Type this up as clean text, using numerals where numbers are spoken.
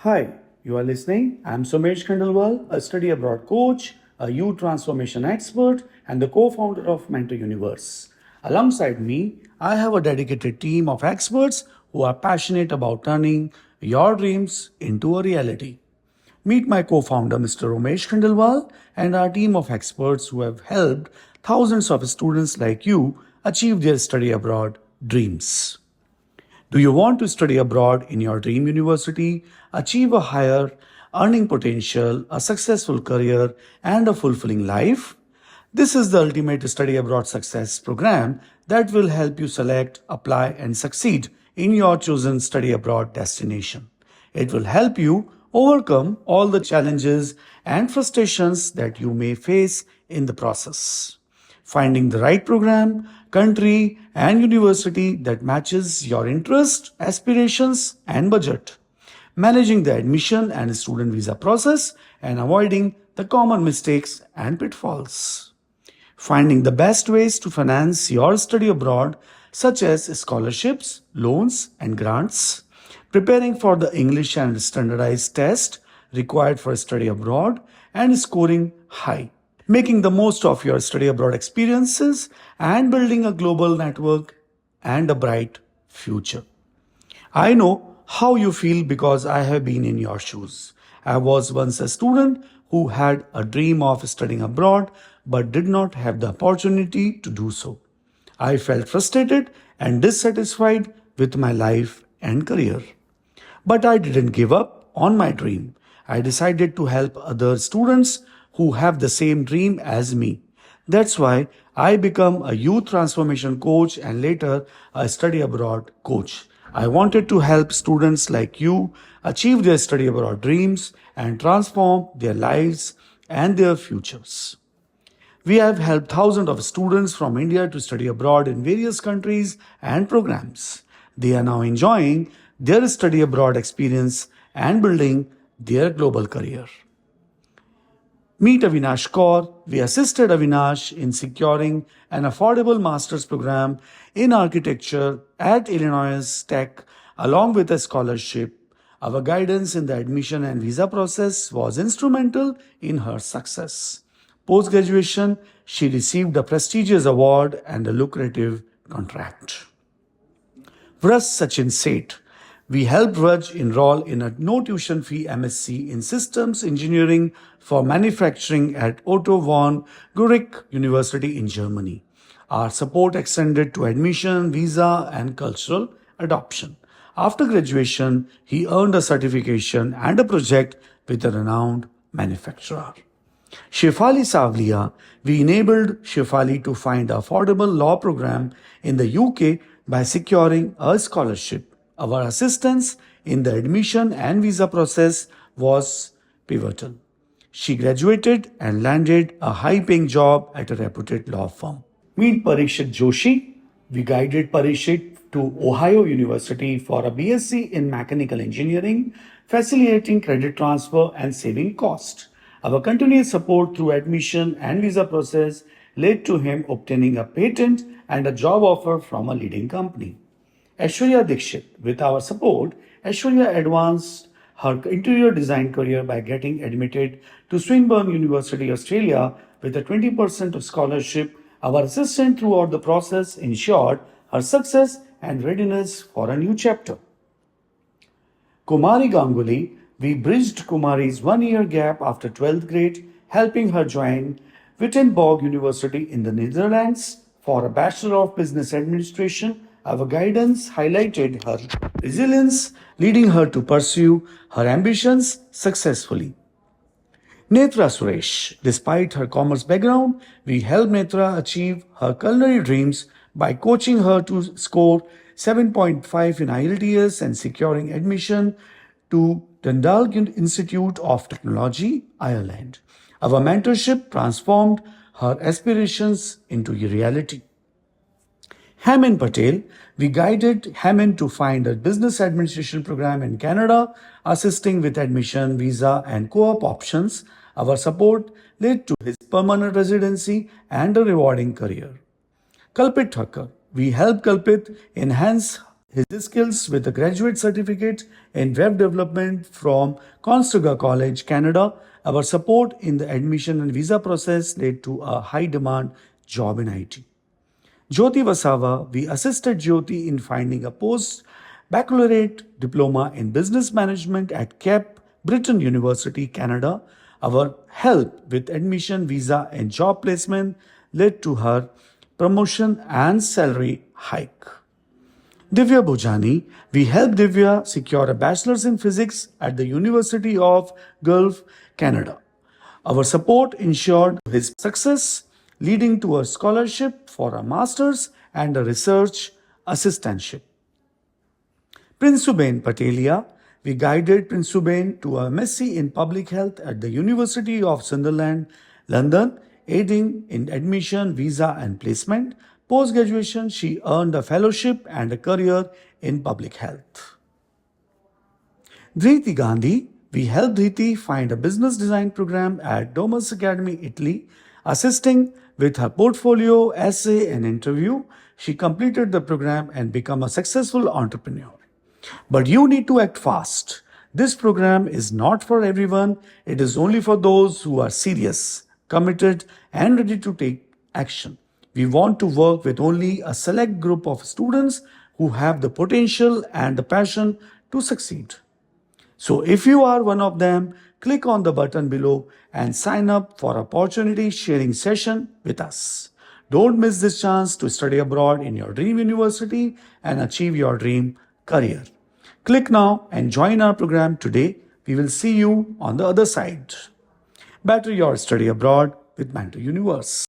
Hi, you are listening. I'm Somesh Khandelwal, a study abroad coach, a youth transformation expert, and the co founder of Mentor Universe. Alongside me, I have a dedicated team of experts who are passionate about turning your dreams into a reality. Meet my co founder, Mr. Ramesh Khandelwal, and our team of experts who have helped thousands of students like you achieve their study abroad dreams. Do you want to study abroad in your dream university, achieve a higher earning potential, a successful career, and a fulfilling life? This is the ultimate study abroad success program that will help you select, apply, and succeed in your chosen study abroad destination. It will help you overcome all the challenges and frustrations that you may face in the process. Finding the right program, country, and university that matches your interest, aspirations, and budget. Managing the admission and student visa process and avoiding the common mistakes and pitfalls. Finding the best ways to finance your study abroad, such as scholarships, loans, and grants. Preparing for the English and standardized test required for study abroad and scoring high. Making the most of your study abroad experiences and building a global network and a bright future. I know how you feel because I have been in your shoes. I was once a student who had a dream of studying abroad but did not have the opportunity to do so. I felt frustrated and dissatisfied with my life and career. But I didn't give up on my dream. I decided to help other students who have the same dream as me. That's why I became a youth transformation coach and later a study abroad coach. I wanted to help students like you achieve their study abroad dreams and transform their lives and their futures. We have helped thousands of students from India to study abroad in various countries and programs. They are now enjoying their study abroad experience and building their global career. Meet Avinash Kaur. We assisted Avinash in securing an affordable master's program in architecture at Illinois Tech along with a scholarship. Our guidance in the admission and visa process was instrumental in her success. Post graduation, she received a prestigious award and a lucrative contract. Vraj Sachin Seth. We helped Vraj enroll in a no tuition fee MSc in Systems Engineering for Manufacturing at Otto von Guericke University in Germany. Our support extended to admission, visa, and cultural adoption. After graduation, he earned a certification and a project with a renowned manufacturer. Shefali Savlia, we enabled Shefali to find an affordable law program in the UK by securing a scholarship. Our assistance in the admission and visa process was pivotal. She graduated and landed a high paying job at a reputed law firm. Meet Parikshit Joshi. We guided Parikshit to Ohio University for a BSc in mechanical engineering, facilitating credit transfer and saving cost. Our continuous support through admission and visa process led to him obtaining a patent and a job offer from a leading company. Aishwarya Dikshit. With our support, Aishwarya advanced her interior design career by getting admitted to Swinburne University, Australia with a 20% scholarship. Our assistant throughout the process ensured her success and readiness for a new chapter. Kumari Ganguly, we bridged Kumari's 1 year gap after 12th grade, helping her join Wittenberg University in the Netherlands for a Bachelor of Business Administration. Our guidance highlighted her resilience, leading her to pursue her ambitions successfully. Netra Suresh. Despite her commerce background, we helped Netra achieve her culinary dreams by coaching her to score 7.5 in IELTS and securing admission to Dundalk Institute of Technology, Ireland. Our mentorship transformed her aspirations into a reality. Hemen Patel, we guided Hemen to find a business administration program in Canada, assisting with admission, visa, and co op options. Our support led to his permanent residency and a rewarding career. Kalpit Thakkar, we helped Kalpit enhance his skills with a graduate certificate in web development from Conestoga College, Canada. Our support in the admission and visa process led to a high demand job in IT. Jyoti Vasawa, we assisted Jyoti in finding a post baccalaureate diploma in business management at Cape Breton University, Canada. Our help with admission, visa, and job placement led to her promotion and salary hike. Divya Bhojani, we helped Divya secure a bachelor's in physics at the University of Gulf, Canada. Our support ensured his success, leading to a scholarship for a master's and a research assistantship. Prinsuben Patelia, we guided Prinsuben to a MSc in Public Health at the University of Sunderland, London, aiding in admission, visa, and placement. Post graduation, she earned a fellowship and a career in public health. Dhriti Gandhi, we helped Dhriti find a business design program at Domus Academy, Italy. Assisting with her portfolio, essay, and interview, she completed the program and became a successful entrepreneur. But you need to act fast. This program is not for everyone, it is only for those who are serious, committed, and ready to take action. We want to work with only a select group of students who have the potential and the passion to succeed. So if you are one of them, click on the button below and sign up for opportunity sharing session with us. Don't miss this chance to study abroad in your dream university and achieve your dream career. Click now and join our program today. We will see you on the other side. Better your study abroad with Mentor Universe.